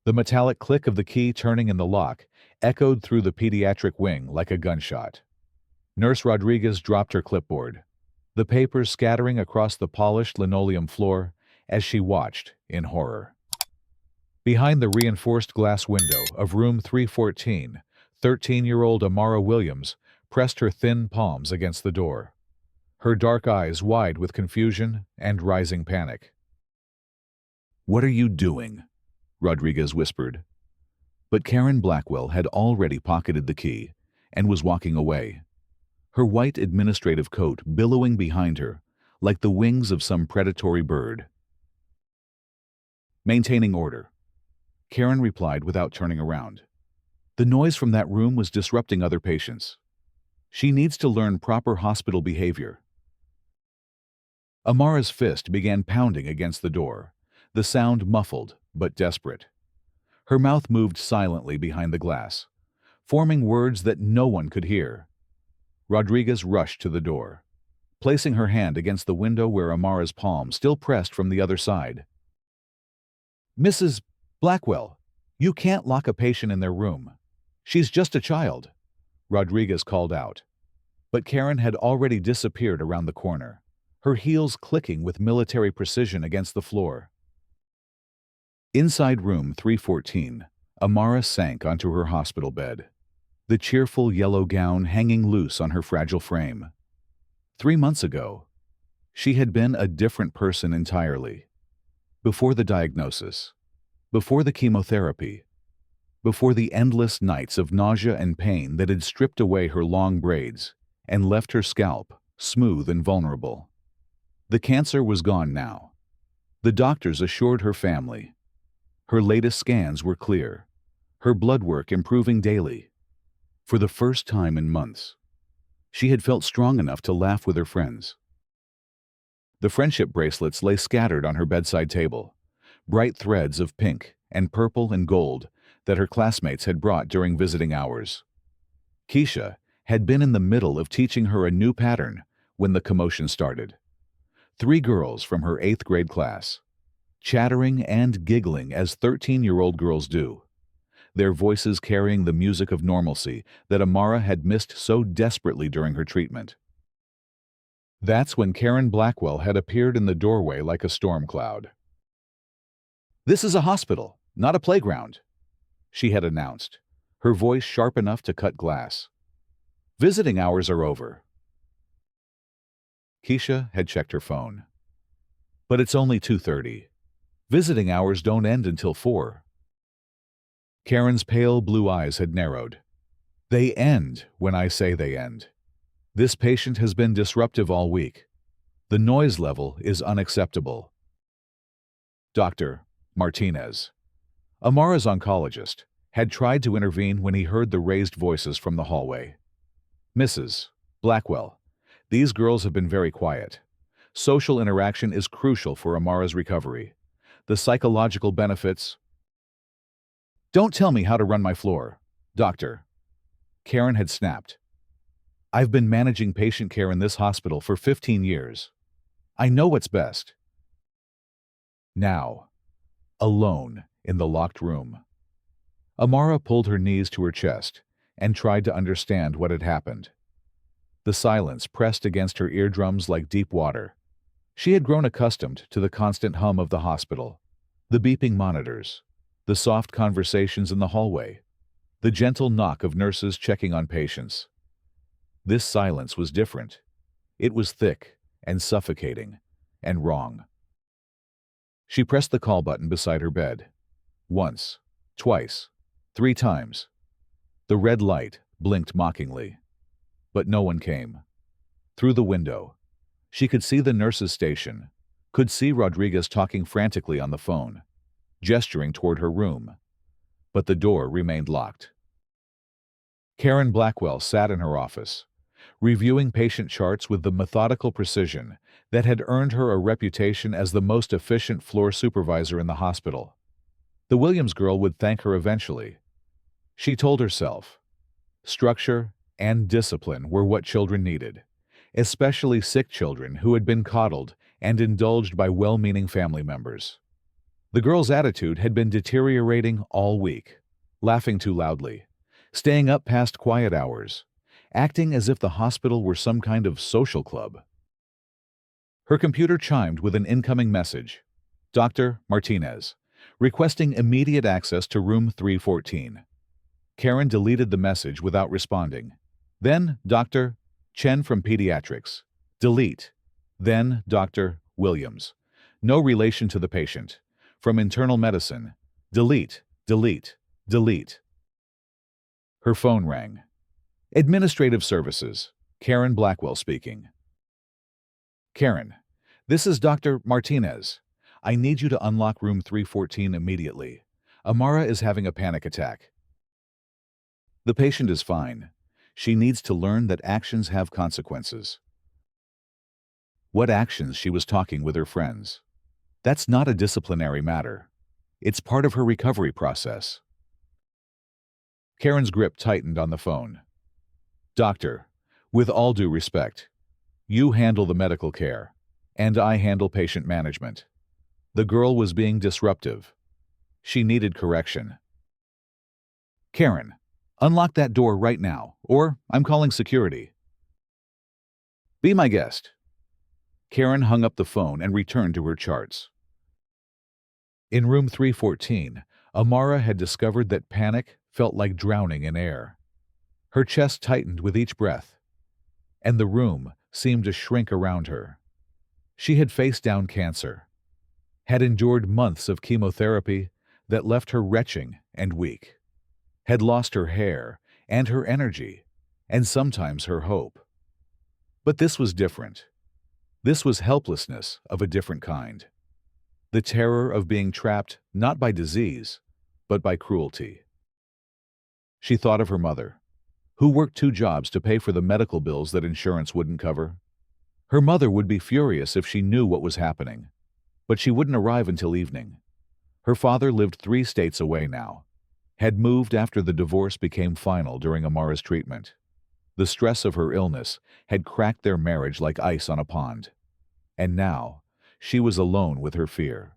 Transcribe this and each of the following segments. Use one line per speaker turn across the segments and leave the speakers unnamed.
The metallic click of the key turning in the lock echoed through the pediatric wing like a gunshot. Nurse Rodriguez dropped her clipboard, the papers scattering across the polished linoleum floor as she watched in horror. Behind the reinforced glass window of room 314, 13-year-old Amara Williams pressed her thin palms against the door, her dark eyes wide with confusion and rising panic. "What are you doing?" Rodriguez whispered. But Karen Blackwell had already pocketed the key and was walking away, her white administrative coat billowing behind her like the wings of some predatory bird. "Maintaining order," Karen replied without turning around. "The noise from that room was disrupting other patients. She needs to learn proper hospital behavior." Amara's fist began pounding against the door, the sound muffled but desperate. Her mouth moved silently behind the glass, forming words that no one could hear. Rodriguez rushed to the door, placing her hand against the window where Amara's palm still pressed from the other side. "Mrs. Blackwell, you can't lock a patient in their room. She's just a child," Rodriguez called out. But Karen had already disappeared around the corner, her heels clicking with military precision against the floor. Inside room 314, Amara sank onto her hospital bed, the cheerful yellow gown hanging loose on her fragile frame. 3 months ago, she had been a different person entirely. Before the diagnosis, before the chemotherapy, before the endless nights of nausea and pain that had stripped away her long braids and left her scalp smooth and vulnerable. The cancer was gone now. The doctors assured her family. Her latest scans were clear, her blood work improving daily. For the first time in months, she had felt strong enough to laugh with her friends. The friendship bracelets lay scattered on her bedside table, bright threads of pink and purple and gold that her classmates had brought during visiting hours. Keisha had been in the middle of teaching her a new pattern when the commotion started. 3 girls from her 8th grade class, chattering and giggling as 13-year-old girls do, their voices carrying the music of normalcy that Amara had missed so desperately during her treatment. That's when Karen Blackwell had appeared in the doorway like a storm cloud. "This is a hospital, not a playground," she had announced, her voice sharp enough to cut glass. "Visiting hours are over." Keisha had checked her phone. "But it's only 2:30. Visiting hours don't end until 4. Karen's pale blue eyes had narrowed. "They end when I say they end. This patient has been disruptive all week. The noise level is unacceptable." Dr. Martinez, Amara's oncologist, had tried to intervene when he heard the raised voices from the hallway. "Mrs. Blackwell, these girls have been very quiet. Social interaction is crucial for Amara's recovery. The psychological benefits—" "Don't tell me how to run my floor, doctor," Karen had snapped. "I've been managing patient care in this hospital for 15 years. I know what's best." Now, alone in the locked room, Amara pulled her knees to her chest and tried to understand what had happened. The silence pressed against her eardrums like deep water. She had grown accustomed to the constant hum of the hospital, the beeping monitors, the soft conversations in the hallway, the gentle knock of nurses checking on patients. This silence was different. It was thick and suffocating and wrong. She pressed the call button beside her bed. Once, twice, 3 times. The red light blinked mockingly. But no one came. Through the window, she could see the nurse's station, could see Rodriguez talking frantically on the phone, gesturing toward her room. But the door remained locked. Karen Blackwell sat in her office, reviewing patient charts with the methodical precision that had earned her a reputation as the most efficient floor supervisor in the hospital. The Williams girl would thank her eventually. She told herself, structure and discipline were what children needed, especially sick children who had been coddled and indulged by well-meaning family members. The girl's attitude had been deteriorating all week, laughing too loudly, staying up past quiet hours, acting as if the hospital were some kind of social club. Her computer chimed with an incoming message. Dr. Martinez, requesting immediate access to room 314. Karen deleted the message without responding. Then, Dr. Chen from Pediatrics. Delete. Then, Dr. Williams. No relation to the patient. From Internal Medicine. Delete, delete, delete. Her phone rang. Administrative Services. Karen Blackwell speaking. Karen, this is Dr. Martinez. I need you to unlock room 314 immediately. Amara is having a panic attack. The patient is fine. She needs to learn that actions have consequences. What actions? She was talking with her friends. That's not a disciplinary matter. It's part of her recovery process. Karen's grip tightened on the phone. Doctor, with all due respect, you handle the medical care, and I handle patient management. The girl was being disruptive. She needed correction. Karen, unlock that door right now, or I'm calling security. Be my guest. Karen hung up the phone and returned to her charts. In room 314, Amara had discovered that panic felt like drowning in air. Her chest tightened with each breath, and the room seemed to shrink around her. She had faced down cancer, had endured months of chemotherapy that left her retching and weak, had lost her hair and her energy, and sometimes her hope. But this was different. This was helplessness of a different kind. The terror of being trapped not by disease, but by cruelty. She thought of her mother, who worked 2 jobs to pay for the medical bills that insurance wouldn't cover. Her mother would be furious if she knew what was happening, but she wouldn't arrive until evening. Her father lived 3 states away now, had moved after the divorce became final during Amara's treatment. The stress of her illness had cracked their marriage like ice on a pond, and now she was alone with her fear.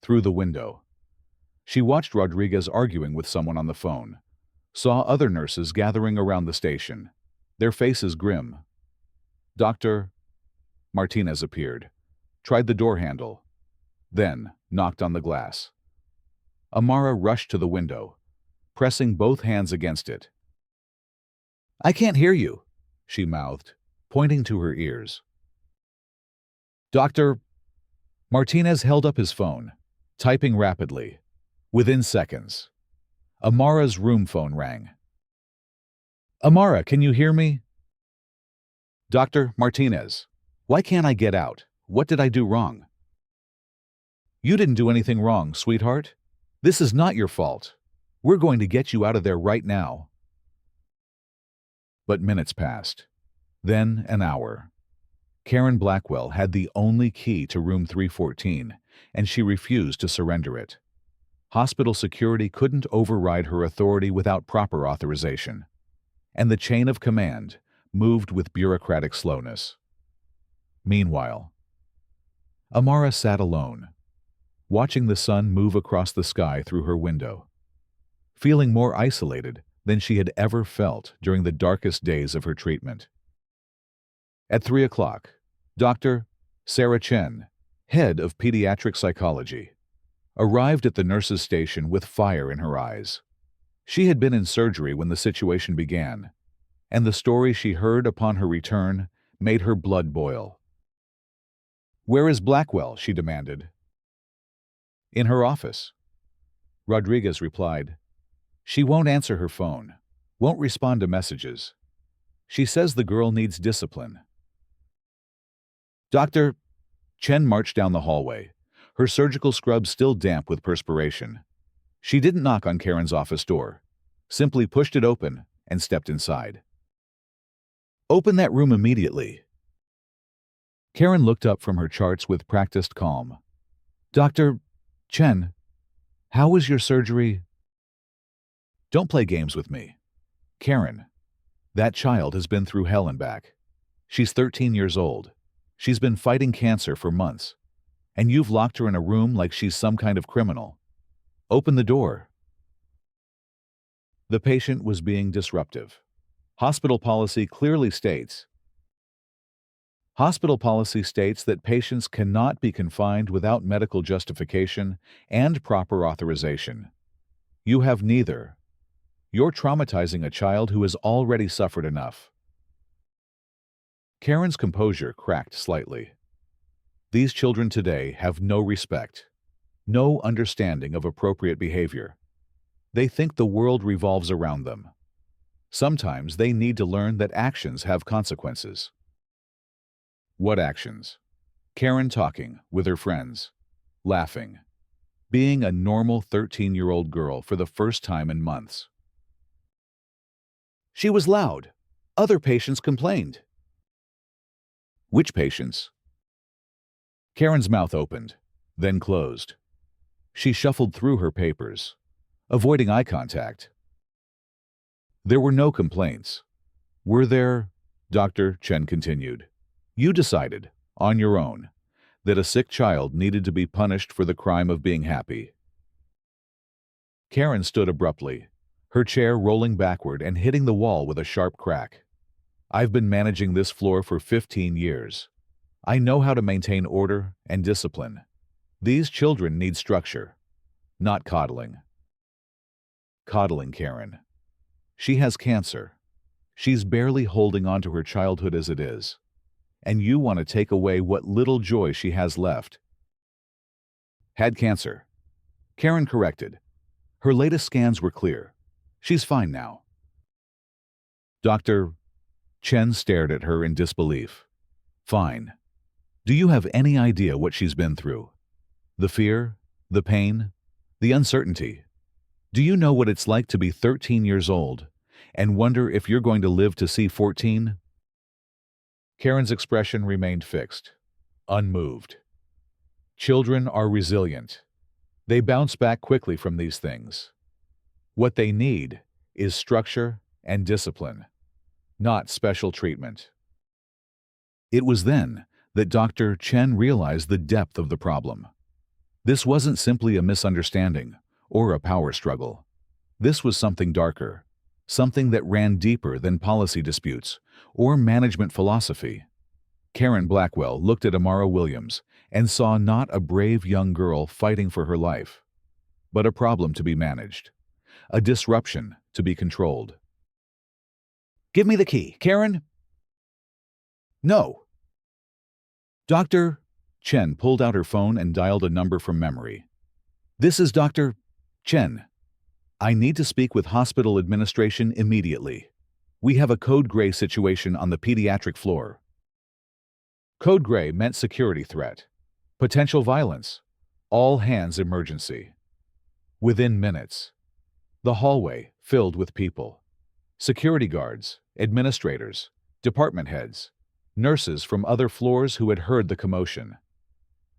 Through the window, she watched Rodriguez arguing with someone on the phone, saw other nurses gathering around the station, their faces grim. Dr. Martinez appeared, tried the door handle, then knocked on the glass. Amara rushed to the window, pressing both hands against it. I can't hear you, she mouthed, pointing to her ears. Dr. Martinez held up his phone, typing rapidly. Within seconds, Amara's room phone rang. Amara, can you hear me? Dr. Martinez, why can't I get out? What did I do wrong? You didn't do anything wrong, sweetheart. This is not your fault. We're going to get you out of there right now. But minutes passed. Then an hour. Karen Blackwell had the only key to room 314, and she refused to surrender it. Hospital security couldn't override her authority without proper authorization, and the chain of command moved with bureaucratic slowness. Meanwhile, Amara sat alone, watching the sun move across the sky through her window, feeling more isolated than she had ever felt during the darkest days of her treatment. At 3 o'clock, Dr. Sarah Chen, head of pediatric psychology, arrived at the nurses' station with fire in her eyes. She had been in surgery when the situation began, and the story she heard upon her return made her blood boil. Where is Blackwell? She demanded. In her office. Rodriguez replied. She won't answer her phone, won't respond to messages. She says the girl needs discipline. Dr. Chen marched down the hallway, her surgical scrub still damp with perspiration. She didn't knock on Karen's office door, simply pushed it open and stepped inside. Open that room immediately. Karen looked up from her charts with practiced calm. Dr. Chen, how was your surgery? Don't play games with me. Karen, that child has been through hell and back. She's 13 years old. She's been fighting cancer for months, and you've locked her in a room like she's some kind of criminal. Open the door." The patient was being disruptive. Hospital policy clearly states, Hospital policy states that patients cannot be confined without medical justification and proper authorization. You have neither. You're traumatizing a child who has already suffered enough. Karen's composure cracked slightly. These children today have no respect, no understanding of appropriate behavior. They think the world revolves around them. Sometimes they need to learn that actions have consequences. What actions? Karen talking with her friends, laughing, being a normal 13-year-old girl for the first time in months. She was loud. Other patients complained. Which patients? Karen's mouth opened, then closed. She shuffled through her papers, avoiding eye contact. There were no complaints. Were there? Dr. Chen continued. You decided, on your own, that a sick child needed to be punished for the crime of being happy. Karen stood abruptly, her chair rolling backward and hitting the wall with a sharp crack. I've been managing this floor for 15 years. I know how to maintain order and discipline. These children need structure, not coddling. Coddling Karen. She has cancer. She's barely holding on to her childhood as it is. And you want to take away what little joy she has left. Had cancer. Karen corrected. Her latest scans were clear. She's fine now. Dr. Chen stared at her in disbelief. Fine. Do you have any idea what she's been through? The fear, the pain, the uncertainty. Do you know what it's like to be 13 years old and wonder if you're going to live to see 14? Karen's expression remained fixed, unmoved. Children are resilient. They bounce back quickly from these things. What they need is structure and discipline, not special treatment. It was then that Dr. Chen realized the depth of the problem. This wasn't simply a misunderstanding or a power struggle. This was something darker, something that ran deeper than policy disputes or management philosophy. Karen Blackwell looked at Amara Williams and saw not a brave young girl fighting for her life, but a problem to be managed, a disruption to be controlled. Give me the key, Karen. No. Dr. Chen pulled out her phone and dialed a number from memory. This is Dr. Chen. I need to speak with hospital administration immediately. We have a code gray situation on the pediatric floor. Code gray meant security threat, potential violence, all hands emergency. Within minutes, the hallway filled with people. Security guards, administrators, department heads, nurses from other floors who had heard the commotion.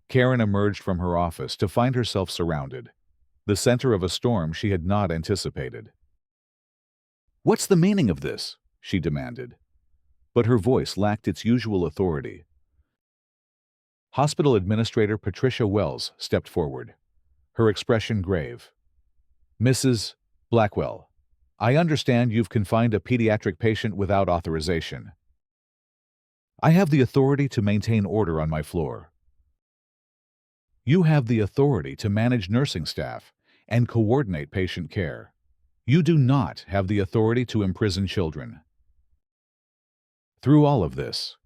Karen emerged from her office to find herself surrounded, the center of a storm she had not anticipated. What's the meaning of this? She demanded. But her voice lacked its usual authority. Hospital Administrator Patricia Wells stepped forward, her expression grave. Mrs. Blackwell, I understand you've confined a pediatric patient without authorization. I have the authority to maintain order on my floor. You have the authority to manage nursing staff and coordinate patient care. You do not have the authority to imprison children. Through all of this,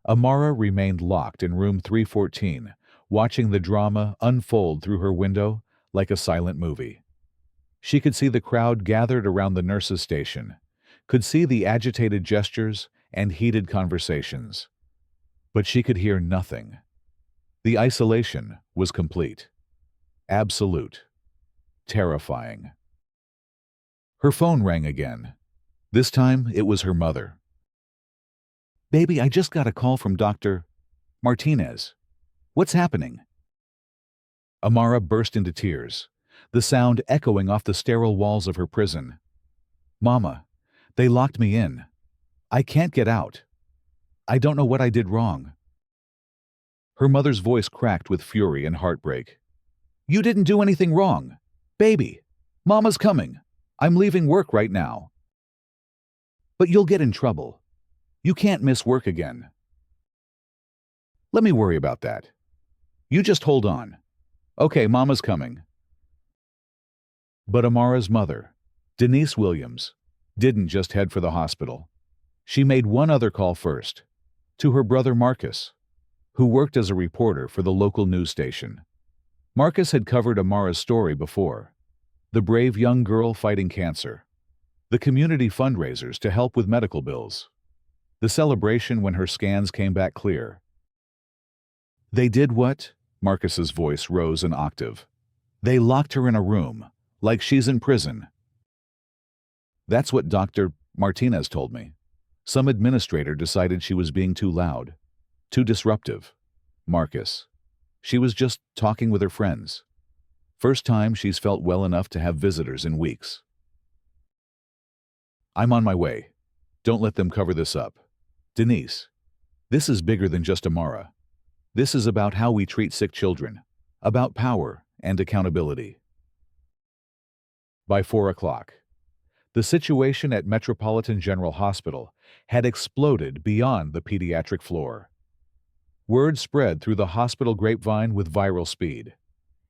Amara remained locked in room 314, watching the drama unfold through her window like a silent movie. She could see the crowd gathered around the nurses' station, could see the agitated gestures and heated conversations. But she could hear nothing. The isolation was complete, absolute, terrifying. Her phone rang again. This time it was her mother. Baby, I just got a call from Dr. Martinez. What's happening? Amara burst into tears, the sound echoing off the sterile walls of her prison. Mama, they locked me in. I can't get out. I don't know what I did wrong. Her mother's voice cracked with fury and heartbreak. "You didn't do anything wrong. Baby, Mama's coming. I'm leaving work right now." "But you'll get in trouble. You can't miss work again." "Let me worry about that. You just hold on. Okay, Mama's coming." But Amara's mother, Denise Williams, didn't just head for the hospital. She made one other call first, to her brother Marcus, who worked as a reporter for the local news station. Marcus had covered Amara's story before. The brave young girl fighting cancer. The community fundraisers to help with medical bills. The celebration when her scans came back clear. "They did what?" Marcus's voice rose an octave. "They locked her in a room, like she's in prison." "That's what Dr. Martinez told me. Some administrator decided she was being too loud, too disruptive." "Marcus. She was just talking with her friends. First time she's felt well enough to have visitors in weeks." "I'm on my way. Don't let them cover this up. Denise, this is bigger than just Amara. This is about how we treat sick children, about power and accountability." By 4 o'clock, the situation at Metropolitan General Hospital had exploded beyond the pediatric floor. Word spread through the hospital grapevine with viral speed,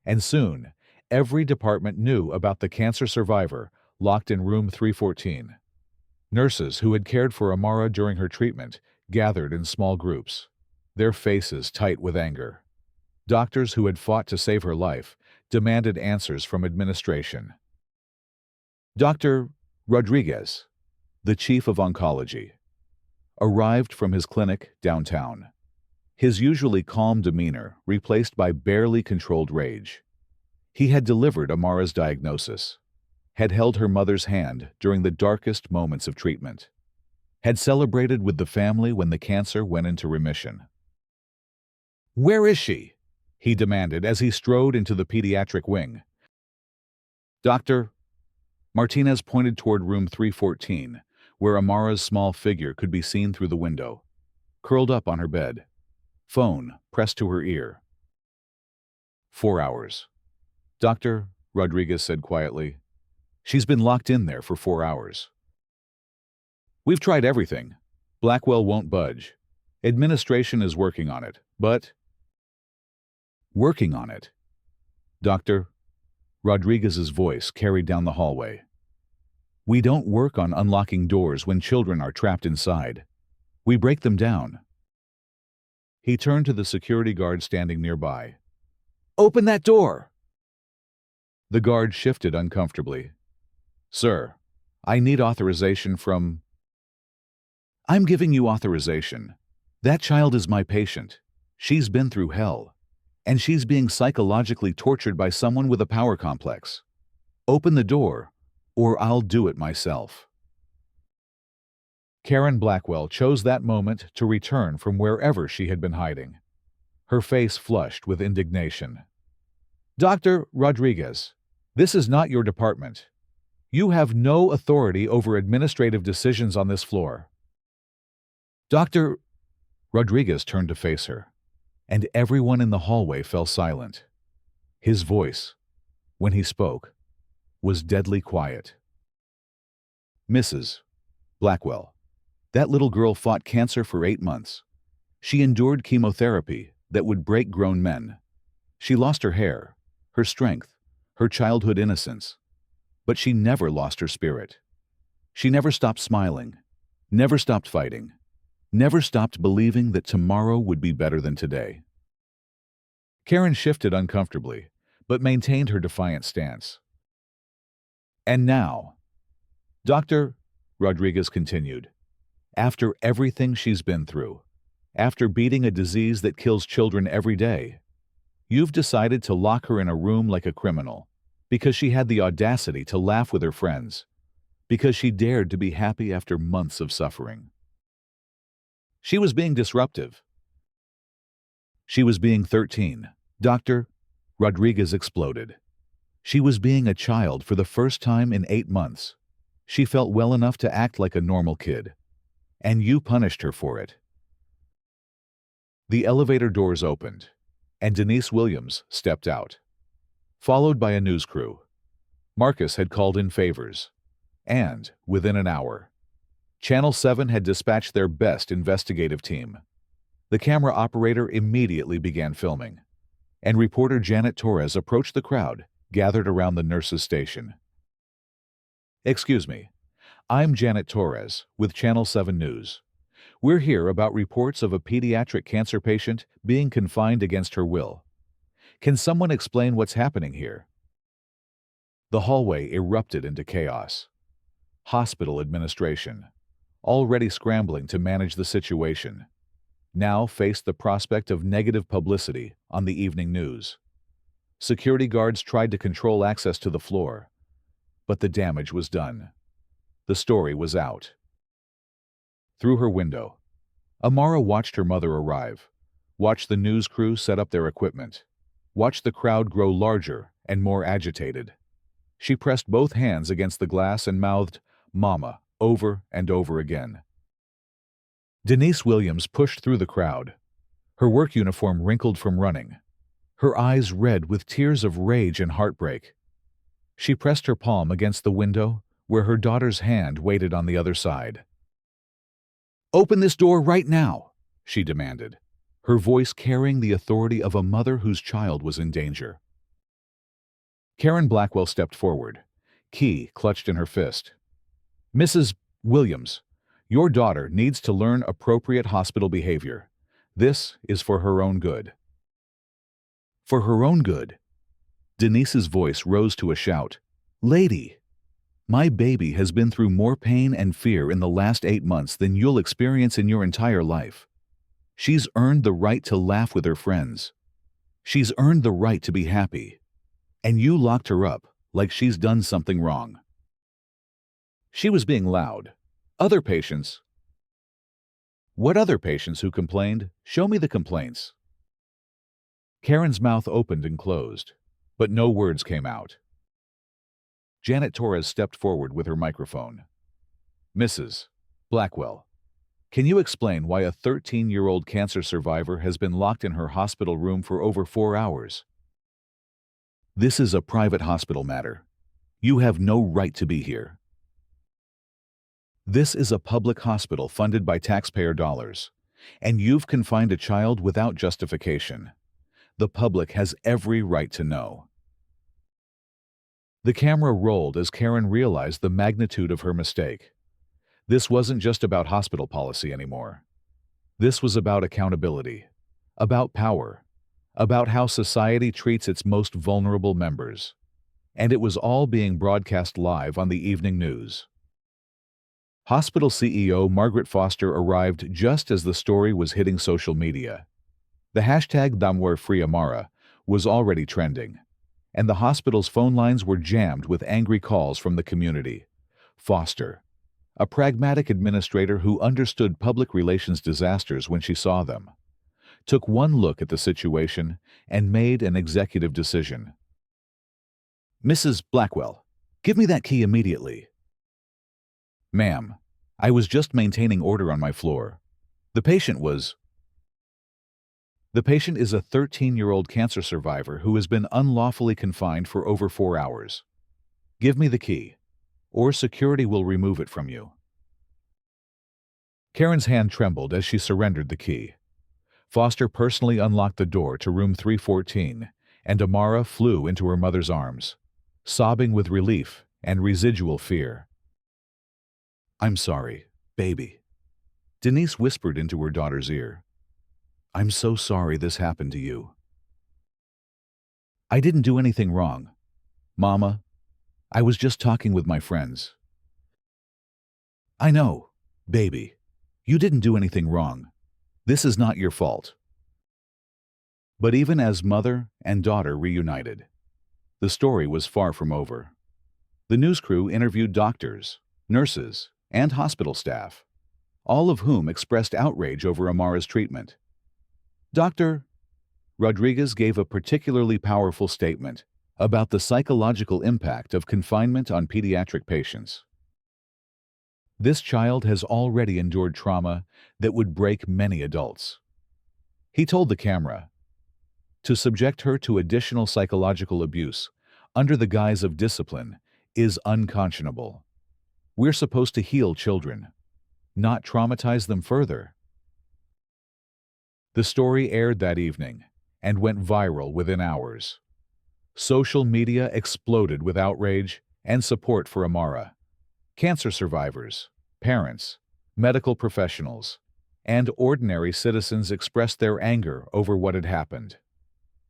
and soon every department knew about the cancer survivor locked in room 314. Nurses who had cared for Amara during her treatment gathered in small groups, their faces tight with anger. Doctors who had fought to save her life demanded answers from administration. Dr. Rodriguez, the chief of oncology, arrived from his clinic downtown, his usually calm demeanor replaced by barely controlled rage. He had delivered Amara's diagnosis, had held her mother's hand during the darkest moments of treatment, had celebrated with the family when the cancer went into remission. "Where is she?" he demanded as he strode into the pediatric wing. Dr. Martinez pointed toward room 314, where Amara's small figure could be seen through the window, curled up on her bed, phone pressed to her ear. 4 hours. Dr. Rodriguez said quietly. "She's been locked in there for 4 hours. We've tried everything. Blackwell won't budge. Administration is working on it, but—" "Working on it?" Dr. Rodriguez's voice carried down the hallway. "We don't work on unlocking doors when children are trapped inside. We break them down." He turned to the security guard standing nearby. "Open that door!" The guard shifted uncomfortably. "Sir, I need authorization from—" "I'm giving you authorization. That child is my patient. She's been through hell. And she's being psychologically tortured by someone with a power complex. Open the door, or I'll do it myself." Karen Blackwell chose that moment to return from wherever she had been hiding, her face flushed with indignation. "Dr. Rodriguez, this is not your department. You have no authority over administrative decisions on this floor." Dr. Rodriguez turned to face her, and everyone in the hallway fell silent. His voice, when he spoke, was deadly quiet. "Mrs. Blackwell, that little girl fought cancer for 8 months. She endured chemotherapy that would break grown men. She lost her hair, her strength, her childhood innocence. But she never lost her spirit. She never stopped smiling, never stopped fighting, never stopped believing that tomorrow would be better than today." Karen shifted uncomfortably, but maintained her defiant stance. "And now," Dr. Rodriguez continued, "after everything she's been through, after beating a disease that kills children every day, you've decided to lock her in a room like a criminal, because she had the audacity to laugh with her friends, because she dared to be happy after months of suffering. She was being disruptive. She was being 13. Dr. Rodriguez exploded. She was being a child for the first time in 8 months. She felt well enough to act like a normal kid. And you punished her for it. The elevator doors opened, and Denise Williams stepped out, followed by a news crew. Marcus had called in favors, and, within an hour, Channel 7 had dispatched their best investigative team. The camera operator immediately began filming, and reporter Janet Torres approached the crowd gathered around the nurses' station. "Excuse me, I'm Janet Torres with Channel 7 News. We're here about reports of a pediatric cancer patient being confined against her will. Can someone explain what's happening here?" The hallway erupted into chaos. Hospital administration, already scrambling to manage the situation, now faced the prospect of negative publicity on the evening news. Security guards tried to control access to the floor, but the damage was done. The story was out. Through her window, Amara watched her mother arrive, watched the news crew set up their equipment, watched the crowd grow larger and more agitated. She pressed both hands against the glass and mouthed, "Mama," over and over again. Denise Williams pushed through the crowd, her work uniform wrinkled from running, her eyes red with tears of rage and heartbreak. She pressed her palm against the window where her daughter's hand waited on the other side. "Open this door right now," she demanded, her voice carrying the authority of a mother whose child was in danger. Karen Blackwell stepped forward, key clutched in her fist. "Mrs. Williams, your daughter needs to learn appropriate hospital behavior. This is for her own good." "For her own good?" Denise's voice rose to a shout. "Lady, my baby has been through more pain and fear in the last 8 months than you'll experience in your entire life. She's earned the right to laugh with her friends. She's earned the right to be happy. And you locked her up like she's done something wrong." She was being loud. "Other patients?" "What other patients who complained? Show me the complaints." Karen's mouth opened and closed, but no words came out. Janet Torres stepped forward with her microphone. "Mrs. Blackwell, can you explain why a 13-year-old cancer survivor has been locked in her hospital room for over 4 hours? This is a private hospital matter. You have no right to be here. This is a public hospital funded by taxpayer dollars, and you've confined a child without justification. The public has every right to know." The camera rolled as Karen realized the magnitude of her mistake. This wasn't just about hospital policy anymore. This was about accountability, about power, about how society treats its most vulnerable members. And it was all being broadcast live on the evening news. Hospital CEO Margaret Foster arrived just as the story was hitting social media. The hashtag #DamWareFreeAmara was already trending, and the hospital's phone lines were jammed with angry calls from the community. Foster, a pragmatic administrator who understood public relations disasters when she saw them, took one look at the situation and made an executive decision. "Mrs. Blackwell, give me that key immediately." "Ma'am, I was just maintaining order on my floor. The patient is a 13-year-old cancer survivor who has been unlawfully confined for over 4 hours. Give me the key, or security will remove it from you." Karen's hand trembled as she surrendered the key. Foster personally unlocked the door to room 314, and Amara flew into her mother's arms, sobbing with relief and residual fear. "I'm sorry, baby," Denise whispered into her daughter's ear. "I'm so sorry this happened to you." "I didn't do anything wrong. Mama, I was just talking with my friends." "I know, baby. You didn't do anything wrong. This is not your fault." But even as mother and daughter reunited, the story was far from over. The news crew interviewed doctors, nurses, and hospital staff, all of whom expressed outrage over Amara's treatment. Dr. Rodriguez gave a particularly powerful statement about the psychological impact of confinement on pediatric patients. "This child has already endured trauma that would break many adults." He told the camera, to subject her to additional psychological abuse under the guise of discipline is unconscionable. We're supposed to heal children, not traumatize them further. The story aired that evening and went viral within hours. Social media exploded with outrage and support for Amara. Cancer survivors, parents, medical professionals, and ordinary citizens expressed their anger over what had happened.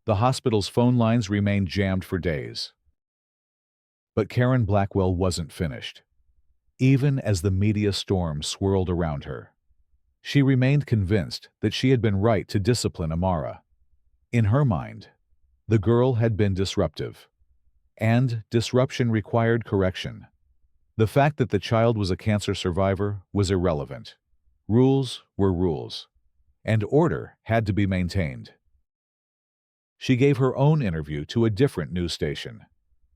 The hospital's phone lines remained jammed for days. But Karen Blackwell wasn't finished. Even as the media storm swirled around her, she remained convinced that she had been right to discipline Amara. In her mind, the girl had been disruptive, and disruption required correction. The fact that the child was a cancer survivor was irrelevant. Rules were rules, and order had to be maintained. She gave her own interview to a different news station,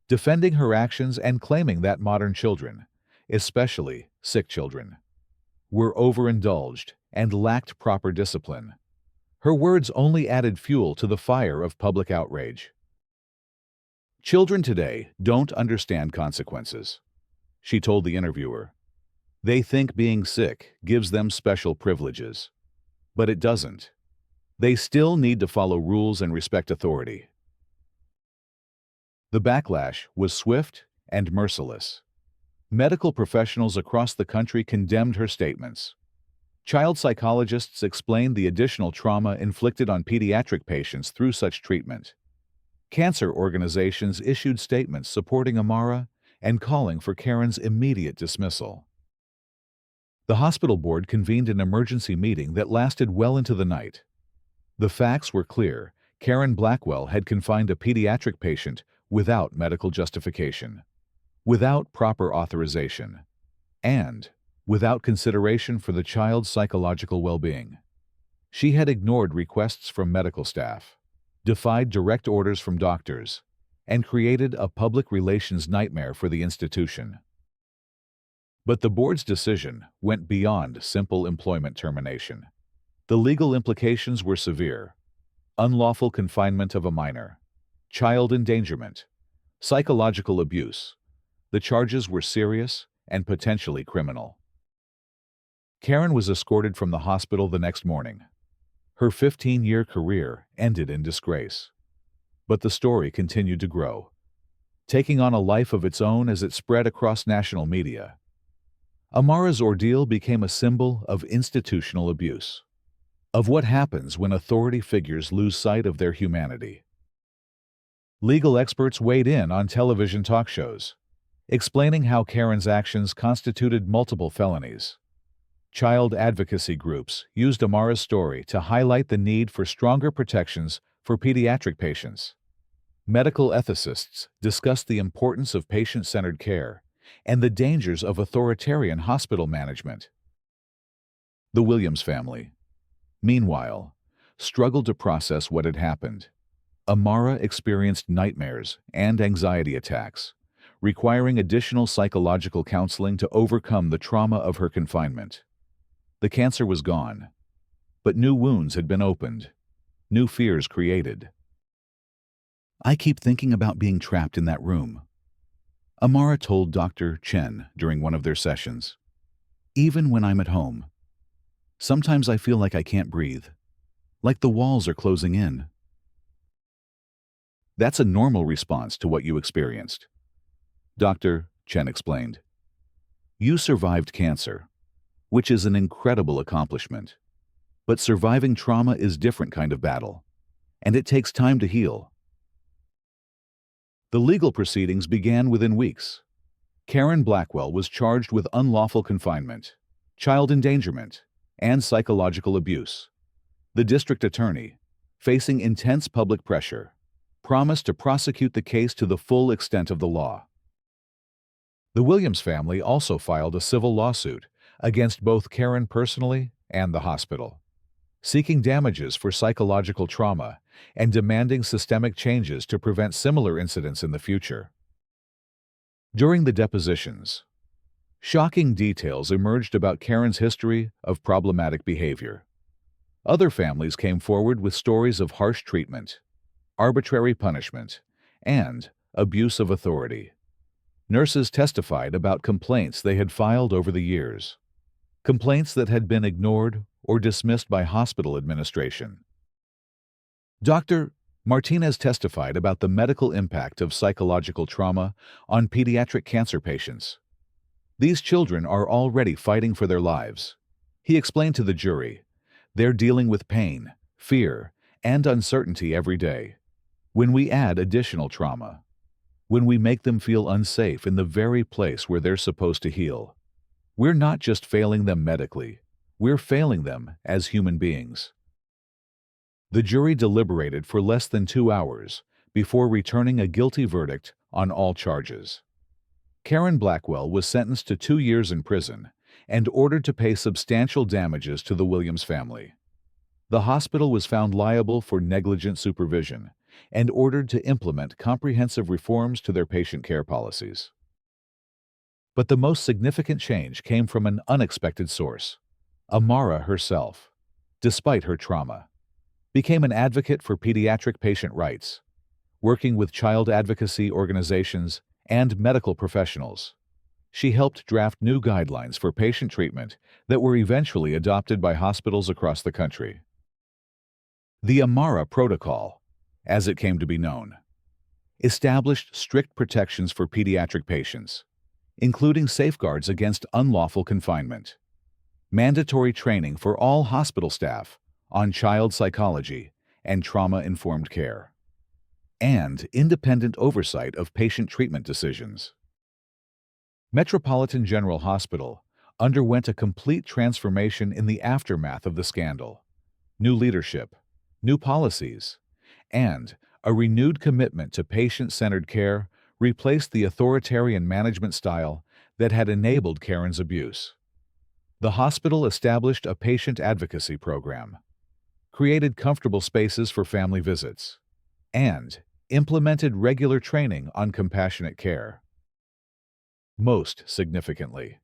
defending her actions and claiming that modern children, especially sick children, were overindulged and lacked proper discipline. Her words only added fuel to the fire of public outrage. Children today don't understand consequences, she told the interviewer. They think being sick gives them special privileges. But it doesn't. They still need to follow rules and respect authority. The backlash was swift and merciless. Medical professionals across the country condemned her statements. Child psychologists explained the additional trauma inflicted on pediatric patients through such treatment. Cancer organizations issued statements supporting Amara and calling for Karen's immediate dismissal. The hospital board convened an emergency meeting that lasted well into the night. The facts were clear. Karen Blackwell had confined a pediatric patient without medical justification, without proper authorization, and without consideration for the child's psychological well-being. She had ignored requests from medical staff, defied direct orders from doctors, and created a public relations nightmare for the institution. But the board's decision went beyond simple employment termination. The legal implications were severe: unlawful confinement of a minor, child endangerment, psychological abuse. The charges were serious and potentially criminal. Karen was escorted from the hospital the next morning. Her 15-year career ended in disgrace. But the story continued to grow, taking on a life of its own as it spread across national media. Amara's ordeal became a symbol of institutional abuse, of what happens when authority figures lose sight of their humanity. Legal experts weighed in on television talk shows, explaining how Karen's actions constituted multiple felonies. Child advocacy groups used Amara's story to highlight the need for stronger protections for pediatric patients. Medical ethicists discussed the importance of patient-centered care and the dangers of authoritarian hospital management. The Williams family, meanwhile, struggled to process what had happened. Amara experienced nightmares and anxiety attacks, requiring additional psychological counseling to overcome the trauma of her confinement. The cancer was gone, but new wounds had been opened, new fears created. "I keep thinking about being trapped in that room," Amara told Dr. Chen during one of their sessions. "Even when I'm at home, sometimes I feel like I can't breathe, like the walls are closing in." "That's a normal response to what you experienced," Dr. Chen explained. "You survived cancer, which is an incredible accomplishment. But surviving trauma is a different kind of battle, and it takes time to heal." The legal proceedings began within weeks. Karen Blackwell was charged with unlawful confinement, child endangerment, and psychological abuse. The district attorney, facing intense public pressure, promised to prosecute the case to the full extent of the law. The Williams family also filed a civil lawsuit against both Karen personally and the hospital, seeking damages for psychological trauma and demanding systemic changes to prevent similar incidents in the future. During the depositions, shocking details emerged about Karen's history of problematic behavior. Other families came forward with stories of harsh treatment, arbitrary punishment, and abuse of authority. Nurses testified about complaints they had filed over the years, complaints that had been ignored or dismissed by hospital administration. Dr. Martinez testified about the medical impact of psychological trauma on pediatric cancer patients. These children are already fighting for their lives. He explained to the jury, they're dealing with pain, fear, and uncertainty every day. When we add additional trauma, when we make them feel unsafe in the very place where they're supposed to heal, we're not just failing them medically, we're failing them as human beings. The jury deliberated for less than 2 hours before returning a guilty verdict on all charges. Karen Blackwell was sentenced to 2 years in prison and ordered to pay substantial damages to the Williams family. The hospital was found liable for negligent supervision and ordered to implement comprehensive reforms to their patient care policies. But the most significant change came from an unexpected source. Amara herself, despite her trauma, became an advocate for pediatric patient rights, working with child advocacy organizations and medical professionals. She helped draft new guidelines for patient treatment that were eventually adopted by hospitals across the country. The Amara Protocol, as it came to be known, established strict protections for pediatric patients, including safeguards against unlawful confinement, mandatory training for all hospital staff on child psychology and trauma-informed care, and independent oversight of patient treatment decisions. Metropolitan General Hospital underwent a complete transformation in the aftermath of the scandal. New leadership, new policies, and a renewed commitment to patient-centered care replaced the authoritarian management style that had enabled Karen's abuse. The hospital established a patient advocacy program, created comfortable spaces for family visits, and implemented regular training on compassionate care. Most significantly,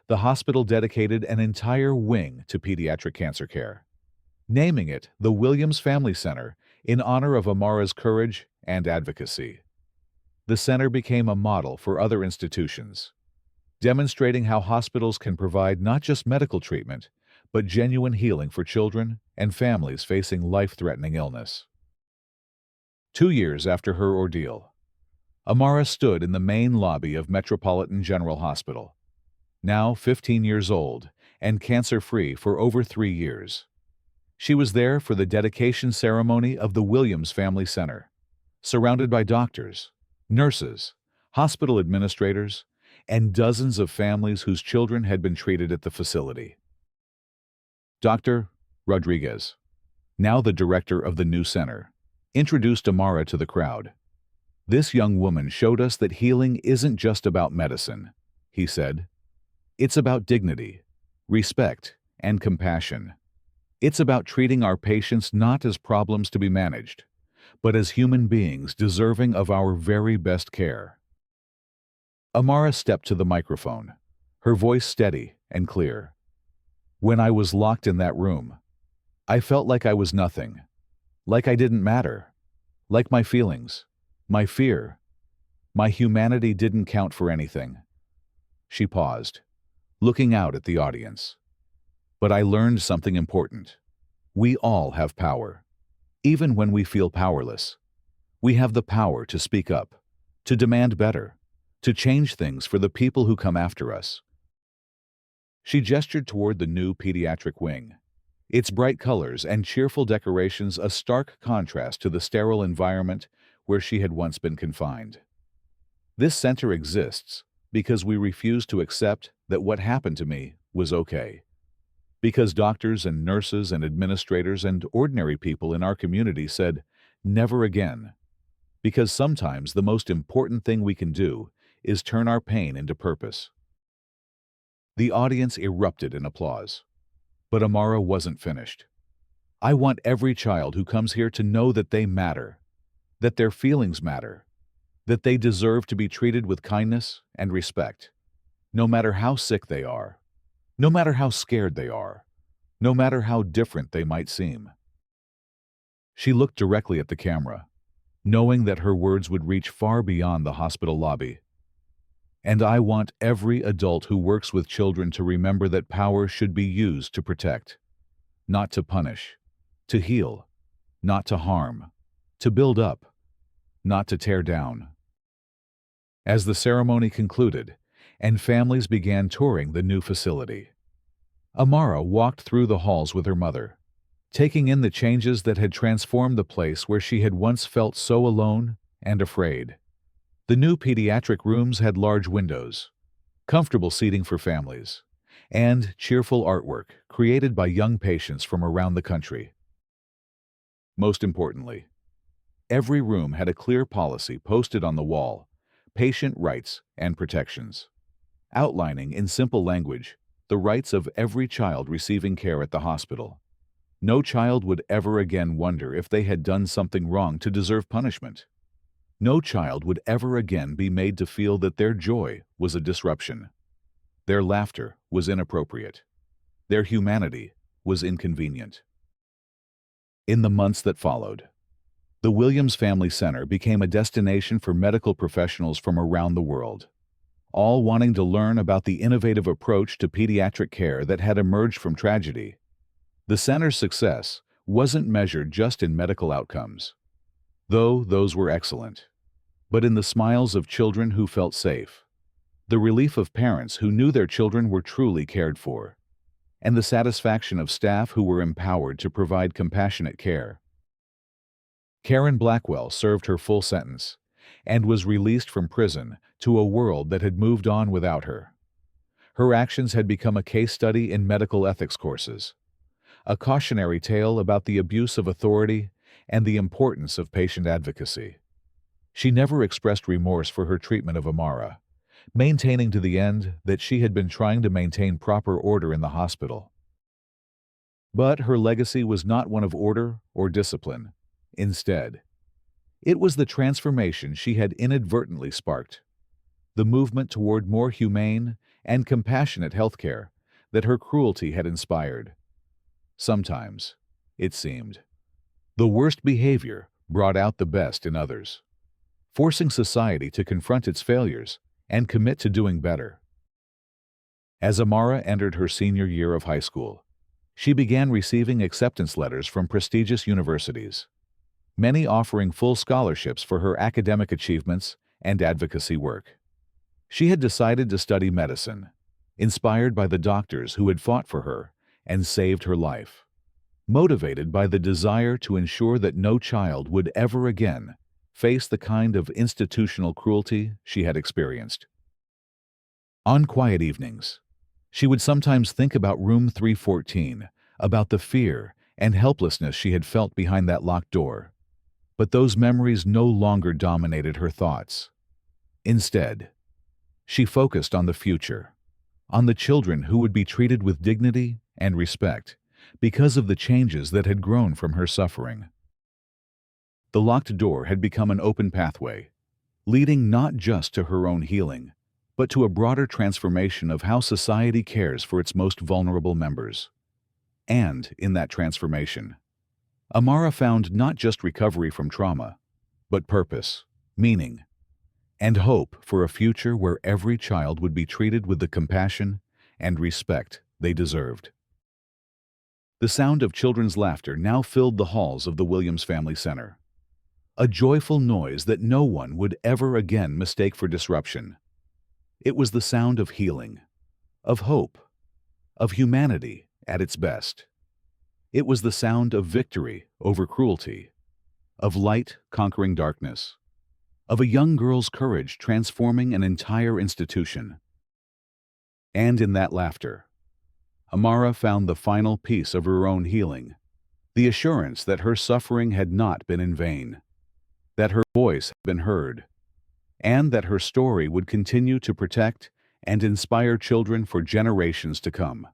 the hospital dedicated an entire wing to pediatric cancer care, naming it the Williams Family Center in honor of Amara's courage and advocacy. The center became a model for other institutions, demonstrating how hospitals can provide not just medical treatment, but genuine healing for children and families facing life-threatening illness. 2 years after her ordeal, Amara stood in the main lobby of Metropolitan General Hospital, now 15 years old and cancer-free for over 3 years. She was there for the dedication ceremony of the Williams Family Center, surrounded by doctors, nurses, hospital administrators, and dozens of families whose children had been treated at the facility. Dr. Rodriguez, now the director of the new center, introduced Amara to the crowd. This young woman showed us that healing isn't just about medicine, he said. It's about dignity, respect, and compassion. It's about treating our patients not as problems to be managed, but as human beings deserving of our very best care. Amara stepped to the microphone, her voice steady and clear. When I was locked in that room, I felt like I was nothing, like I didn't matter, like my feelings, my fear, my humanity didn't count for anything. She paused, looking out at the audience. But I learned something important. We all have power. Even when we feel powerless, we have the power to speak up, to demand better, to change things for the people who come after us. She gestured toward the new pediatric wing, its bright colors and cheerful decorations a stark contrast to the sterile environment where she had once been confined. This center exists because we refuse to accept that what happened to me was okay. Because doctors and nurses and administrators and ordinary people in our community said, never again. Because sometimes the most important thing we can do is turn our pain into purpose. The audience erupted in applause. But Amara wasn't finished. I want every child who comes here to know that they matter, that their feelings matter, that they deserve to be treated with kindness and respect, no matter how sick they are, no matter how scared they are, no matter how different they might seem. She looked directly at the camera, knowing that her words would reach far beyond the hospital lobby. And I want every adult who works with children to remember that power should be used to protect, not to punish, to heal, not to harm, to build up, not to tear down. As the ceremony concluded, and families began touring the new facility, Amara walked through the halls with her mother, taking in the changes that had transformed the place where she had once felt so alone and afraid. The new pediatric rooms had large windows, comfortable seating for families, and cheerful artwork created by young patients from around the country. Most importantly, every room had a clear policy posted on the wall: patient rights and protections, outlining in simple language the rights of every child receiving care at the hospital. No child would ever again wonder if they had done something wrong to deserve punishment. No child would ever again be made to feel that their joy was a disruption, their laughter was inappropriate, their humanity was inconvenient. In the months that followed, the Williams Family Center became a destination for medical professionals from around the world, all wanting to learn about the innovative approach to pediatric care that had emerged from tragedy. The center's success wasn't measured just in medical outcomes, though those were excellent, but in the smiles of children who felt safe, the relief of parents who knew their children were truly cared for, and the satisfaction of staff who were empowered to provide compassionate care. Karen Blackwell served her full sentence and was released from prison to a world that had moved on without her. Her actions had become a case study in medical ethics courses, a cautionary tale about the abuse of authority and the importance of patient advocacy. She never expressed remorse for her treatment of Amara, maintaining to the end that she had been trying to maintain proper order in the hospital. But her legacy was not one of order or discipline. Instead, it was the transformation she had inadvertently sparked, the movement toward more humane and compassionate healthcare that her cruelty had inspired. Sometimes, it seemed, the worst behavior brought out the best in others, forcing society to confront its failures and commit to doing better. As Amara entered her senior year of high school, she began receiving acceptance letters from prestigious universities, many offering full scholarships for her academic achievements and advocacy work. She had decided to study medicine, inspired by the doctors who had fought for her and saved her life, motivated by the desire to ensure that no child would ever again face the kind of institutional cruelty she had experienced. On quiet evenings, she would sometimes think about room 314, about the fear and helplessness she had felt behind that locked door. But those memories no longer dominated her thoughts. Instead, she focused on the future, on the children who would be treated with dignity and respect because of the changes that had grown from her suffering. The locked door had become an open pathway, leading not just to her own healing, but to a broader transformation of how society cares for its most vulnerable members. And in that transformation, Amara found not just recovery from trauma, but purpose, meaning, and hope for a future where every child would be treated with the compassion and respect they deserved. The sound of children's laughter now filled the halls of the Williams Family Center, a joyful noise that no one would ever again mistake for disruption. It was the sound of healing, of hope, of humanity at its best. It was the sound of victory over cruelty, of light conquering darkness, of a young girl's courage transforming an entire institution. And in that laughter, Amara found the final piece of her own healing, the assurance that her suffering had not been in vain, that her voice had been heard, and that her story would continue to protect and inspire children for generations to come.